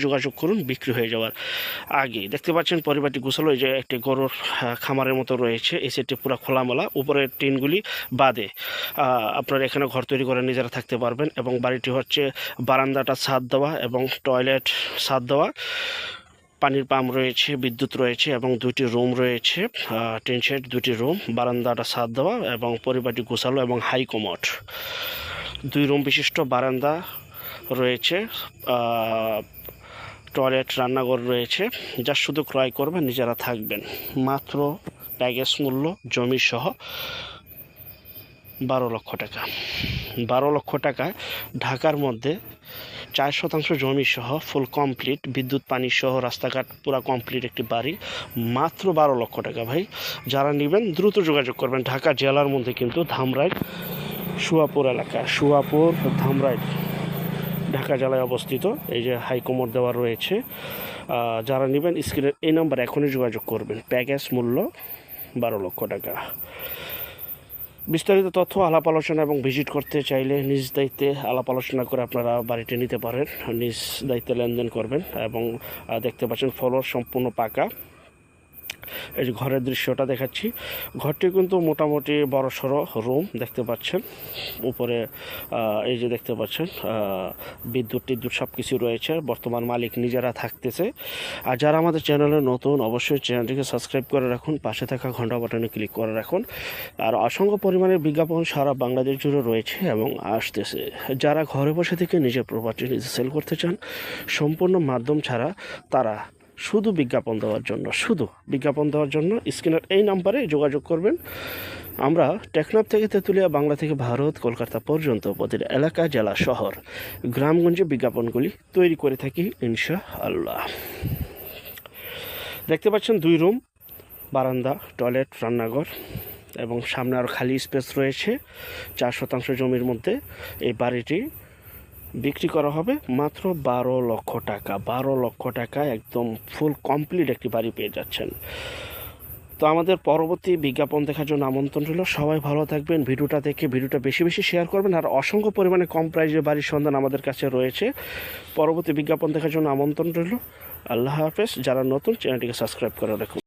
যোগাযোগ করুন বিক্রি হয়ে যাওয়ার আগে। দেখতে পাচ্ছেন পরিবারটি গোছালো, এই যে একটি গরুর খামারের মতো রয়েছে। এই সেটটি পুরো খোলামেলা, উপরের টিনগুলি বাদে আপনারা এখানে ঘর তৈরি করে নিজেরা থাকতে পারবেন। এবং বাড়িটি হচ্ছে বারান্দাটা ছাদ দেওয়া এবং টয়লেট ছাদ দেওয়া, পানির পাম্প রয়েছে, বিদ্যুৎ রয়েছে এবং 2টি রুম রয়েছে, টিন শেড 2টি রুম, বারান্দাটা ছাদ দেওয়া এবং পরিবারটি গোছালো এবং হাই কমোড। 2 রুম বিশিষ্ট বারান্দা রয়েছে, টয়লেট, রান্নাঘর রয়েছে। যা শুধু ক্রয় করবেন, নিজেরা থাকবেন। মাত্র প্যাকেজ মূল্য জমি সহ 12 লক্ষ টাকা। 12 লক্ষ টাকায় ঢাকার মধ্যে 4% জমি সহ ফুল কমপ্লিট, বিদ্যুৎ পানি সহ রাস্তাঘাট পুরো কমপ্লিট একটি বাড়ি, মাত্র 12 লক্ষ টাকা। ভাই যারা নেবেন দ্রুত যোগাযোগ করবেন। ঢাকা জেলার মধ্যে কিন্তু ধামরাই সুয়াপুর এলাকা, সুয়াপুর ধামরাই ঢাকা জেলায় অবস্থিত। এই যে হাইকমোড দেওয়া রয়েছে। যারা নেবেন স্ক্রিনের এই নাম্বার এখনই যোগাযোগ করবেন। প্যাকেজ মূল্য 12 লক্ষ টাকা। বিস্তারিত তথ্য, আলাপ আলোচনা এবং ভিজিট করতে চাইলে নিজ দায়িত্বে আলাপ আলোচনা করে আপনারা বাড়িটি নিতে পারেন। নিজ দায়িত্বে লেনদেন করবেন। এবং দেখতে পাচ্ছেন ফ্লোর সম্পূর্ণ পাকা। এই যে ঘরের দৃশ্যটা দেখাচ্ছি। ঘরটি কিন্তু মোটামুটি বড়সড় রুম দেখতে পাচ্ছেন। উপরে এই যে দেখতে পাচ্ছেন বিদ্যুৎ টিদ্যুৎ সব কিছু রয়েছে। বর্তমান মালিক নিজেরা থাকতেছে। আর যারা আমাদের চ্যানেলে নতুন, অবশ্যই চ্যানেলটিকে সাবস্ক্রাইব করে রাখুন, পাশে থাকা ঘন্টা বাটনে ক্লিক করে রাখুন। আর অসংখ্য পরিমাণের বিজ্ঞাপন সারা বাংলাদেশ জুড়ে রয়েছে এবং আসতেছে। যারা ঘরে বসে থেকে নিজের প্রপার্টি নিজে সেল করতে চান, সম্পূর্ণ মাধ্যম ছাড়া, তারা শুধু বিজ্ঞাপন দেওয়ার জন্য স্ক্রিনের এই নাম্বারে যোগাযোগ করবেন। আমরা টেকনাফ থেকে তেঁতুলিয়া, বাংলা থেকে ভারত, কলকাতা পর্যন্ত প্রতিটা এলাকা, জেলা, শহর, গ্রামগঞ্জে বিজ্ঞাপনগুলি তৈরি করে থাকি ইনশাআল্লাহ। দেখতে পাচ্ছেন 2 রুম, বারান্দা, টয়লেট, রান্নাঘর এবং সামনে আরও খালি স্পেস রয়েছে। 4% জমির মধ্যে এই বাড়িটি বিক্রি করা হবে মাত্র 12 লক্ষ টাকা। 12 লক্ষ টাকা একদম ফুল কমপ্লিট একটি বাড়ি পেয়ে যাচ্ছেন। তো আমাদের পরবর্তী বিজ্ঞাপন দেখার জন্য আমন্ত্রণ রইল। সবাই ভালো থাকবেন। ভিডিওটা দেখে ভিডিওটা বেশি বেশি শেয়ার করবেন। আর অসংখ্য পরিমাণে কম প্রাইজের বাড়ির সন্ধান আমাদের কাছে রয়েছে। পরবর্তী বিজ্ঞাপন দেখার জন্য আমন্ত্রণ রইল। আল্লাহ হাফেজ। যারা নতুন, চ্যানেলটিকে সাবস্ক্রাইব করে রাখুন।